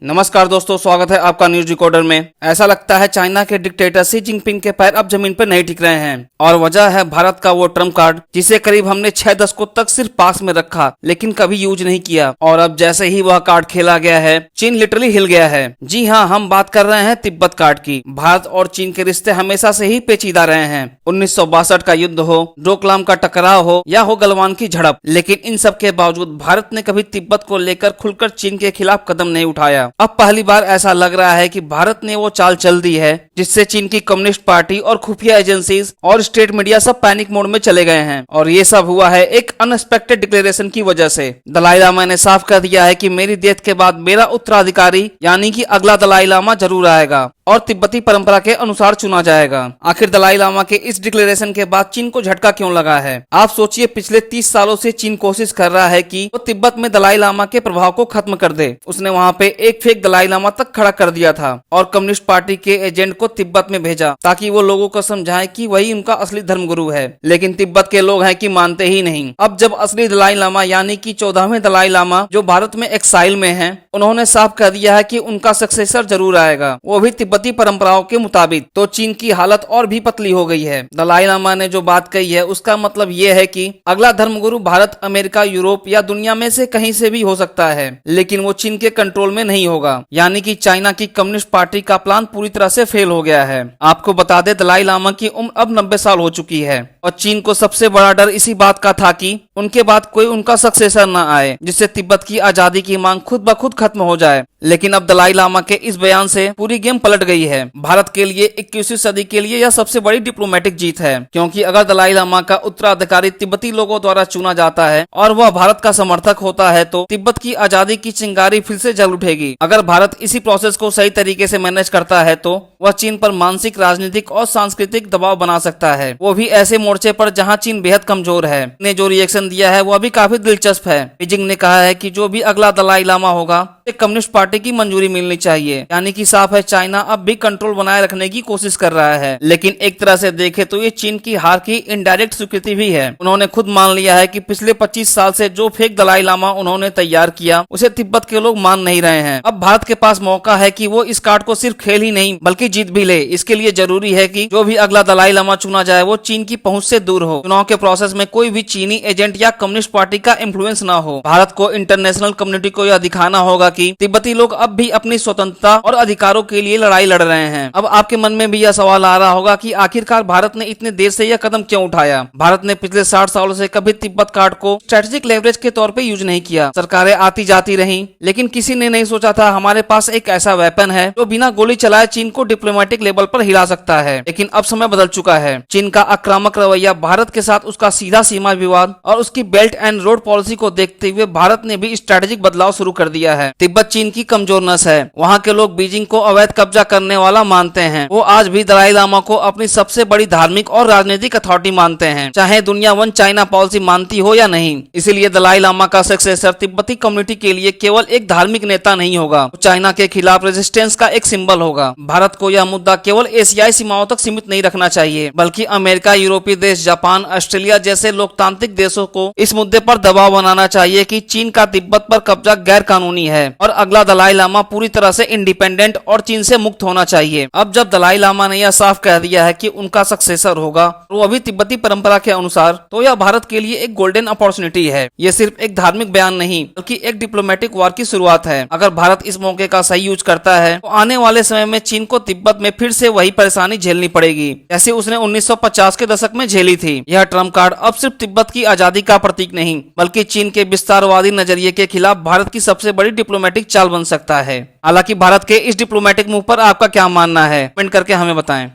नमस्कार दोस्तों, स्वागत है आपका न्यूज डिकोडर में। ऐसा लगता है चाइना के डिक्टेटर शी जिनपिंग के पैर अब जमीन पर नहीं टिक रहे हैं और वजह है भारत का वो ट्रम्प कार्ड जिसे करीब हमने 6 दशकों तक सिर्फ पास में रखा लेकिन कभी यूज नहीं किया। और अब जैसे ही वह कार्ड खेला गया है, चीन लिटरली हिल गया है। जी हाँ, हम बात कर रहे हैं तिब्बत कार्ड की। भारत और चीन के रिश्ते हमेशा से ही पेचीदा रहे हैं। 1962 का युद्ध हो, डोकलाम का टकराव हो या हो गलवान की झड़प, लेकिन इन सब के बावजूद भारत ने कभी तिब्बत को लेकर खुलकर चीन के खिलाफ कदम नहीं उठाया। अब पहली बार ऐसा लग रहा है कि भारत ने वो चाल चल दी है जिससे चीन की कम्युनिस्ट पार्टी और खुफिया एजेंसीज और स्टेट मीडिया सब पैनिक मोड में चले गए हैं। और ये सब हुआ है एक अनएक्सपेक्टेड डिक्लेरेशन की वजह से। दलाई लामा ने साफ कर दिया है कि मेरी डेथ के बाद मेरा उत्तराधिकारी यानी कि अगला दलाई लामा जरूर आएगा और तिब्बती परंपरा के अनुसार चुना जाएगा। आखिर दलाई लामा के इस डिक्लेरेशन के बाद चीन को झटका क्यों लगा है? आप सोचिए, पिछले 30 सालों से चीन कोशिश कर रहा है कि वो तिब्बत में दलाई लामा के प्रभाव को खत्म कर दे। उसने वहाँ पे एक फेक दलाई लामा तक खड़ा कर दिया था और कम्युनिस्ट पार्टी के एजेंट को तिब्बत में भेजा ताकि वो लोगों को समझाए कि वही उनका असली धर्मगुरु है। लेकिन तिब्बत के लोग हैं कि मानते ही नहीं। अब जब असली दलाई लामा यानी कि 14वें दलाई लामा जो भारत में एक्साइल में है, उन्होंने साफ कर दिया है कि उनका सक्सेसर जरूर आएगा, वो भी तिब्बती परंपराओं के मुताबिक। तो चीन की हालत और भी पतली हो गई है। दलाई लामा ने जो बात कही है उसका मतलब ये है कि अगला धर्मगुरु भारत, अमेरिका, यूरोप या दुनिया में से कहीं से भी हो सकता है, लेकिन वो चीन के कंट्रोल में नहीं होगा। यानी कि चाइना की कम्युनिस्ट पार्टी का प्लान पूरी तरह से फेल हो गया है। आपको बता दें, दलाई लामा की उम्र अब 90 साल हो चुकी है और चीन को सबसे बड़ा डर इसी बात का था कि उनके बाद कोई उनका सक्सेसर न आए जिससे तिब्बत की आजादी की मांग खुद ब खुद खत्म हो जाए। लेकिन अब दलाई लामा के इस बयान से पूरी गेम पलट गई है। भारत के लिए 21वीं सदी के लिए यह सबसे बड़ी डिप्लोमेटिक जीत है, क्योंकि अगर दलाई लामा का उत्तराधिकारी तिब्बती लोगों द्वारा चुना जाता है और वह भारत का समर्थक होता है तो तिब्बत की आजादी की चिंगारी फिर से जल उठेगी। अगर भारत इसी प्रोसेस को सही तरीके से मैनेज करता है तो वह चीन पर मानसिक, राजनीतिक और सांस्कृतिक दबाव बना सकता है, वो भी ऐसे मोर्चे पर जहां चीन बेहद कमजोर है। ने जो रिएक्शन दिया है वह भी काफी दिलचस्प है। बीजिंग ने कहा है कि जो भी अगला दलाई लामा होगा कम्युनिस्ट पार्टी की मंजूरी मिलनी चाहिए। यानी कि साफ है, चाइना अब भी कंट्रोल बनाए रखने की कोशिश कर रहा है। लेकिन एक तरह से देखे तो ये चीन की हार की इनडायरेक्ट स्वीकृति भी है। उन्होंने खुद मान लिया है कि पिछले 25 साल से जो फेक दलाई लामा उन्होंने तैयार किया उसे तिब्बत के लोग मान नहीं रहे हैं। अब भारत के पास मौका है कि वो इस कार्ड को सिर्फ खेल ही नहीं बल्कि जीत भी ले। इसके लिए जरूरी है कि जो भी अगला दलाई लामा चुना जाए वो चीन की पहुंच से दूर हो। चुनाव के प्रोसेस में कोई भी चीनी एजेंट या कम्युनिस्ट पार्टी का इन्फ्लुएंस न हो। भारत को इंटरनेशनल कम्युनिटी को यह दिखाना होगा कि तिब्बती लोग अब भी अपनी स्वतंत्रता और अधिकारों के लिए लड़ाई लड़ रहे हैं। अब आपके मन में भी यह सवाल आ रहा होगा कि आखिरकार भारत ने इतने देर से यह कदम क्यों उठाया? भारत ने पिछले 60 सालों से कभी तिब्बत कार्ड को स्ट्रेटेजिक लेवरेज के तौर पे यूज नहीं किया। सरकारें आती जाती रहीं, लेकिन किसी ने नहीं सोचा था हमारे पास एक ऐसा वेपन है जो बिना गोली चलाए चीन को डिप्लोमेटिक लेवल पर हिला सकता है। लेकिन अब समय बदल चुका है। चीन का आक्रामक रवैया, भारत के साथ उसका सीधा सीमा विवाद और उसकी बेल्ट एंड रोड पॉलिसी को देखते हुए भारत ने भी स्ट्रेटेजिक बदलाव शुरू कर दिया है। तिब्बत चीन की कमजोर नस है। वहाँ के लोग बीजिंग को अवैध कब्जा करने वाला मानते हैं। वो आज भी दलाई लामा को अपनी सबसे बड़ी धार्मिक और राजनीतिक अथॉरिटी मानते हैं, चाहे दुनिया वन चाइना पॉलिसी मानती हो या नहीं। इसीलिए दलाई लामा का सक्सेसर तिब्बती कम्युनिटी के लिए केवल एक धार्मिक नेता नहीं होगा, चाइना के खिलाफ रेजिस्टेंस का एक सिंबल होगा। भारत को यह मुद्दा केवल एशियाई सीमाओं तक सीमित नहीं रखना चाहिए, बल्कि अमेरिका, यूरोपीय देश, जापान, ऑस्ट्रेलिया जैसे लोकतांत्रिक देशों को इस मुद्दे पर दबाव बनाना चाहिए कि चीन का तिब्बत पर कब्जा गैर कानूनी है और अगला दलाई लामा पूरी तरह से इंडिपेंडेंट और चीन से मुक्त होना चाहिए। अब जब दलाई लामा ने यह साफ कह दिया है कि उनका सक्सेसर होगा वो अभी तिब्बती परंपरा के अनुसार, तो यह भारत के लिए एक गोल्डन अपॉर्चुनिटी है। ये सिर्फ एक धार्मिक बयान नहीं बल्कि एक डिप्लोमेटिक वॉर की शुरुआत है। अगर भारत इस मौके का सही यूज करता है तो आने वाले समय में चीन को तिब्बत में फिर से वही परेशानी झेलनी पड़ेगी जैसे उसने 1950 के दशक में झेली थी। यह ट्रम्प कार्ड अब सिर्फ तिब्बत की आजादी का प्रतीक नहीं बल्कि चीन के विस्तारवादी नजरिए के खिलाफ भारत की सबसे बड़ी डिप्लोमेटिक चाल बन सकता है। हालांकि भारत के इस डिप्लोमेटिक मूव पर आपका क्या मानना है, कमेंट करके हमें बताएं।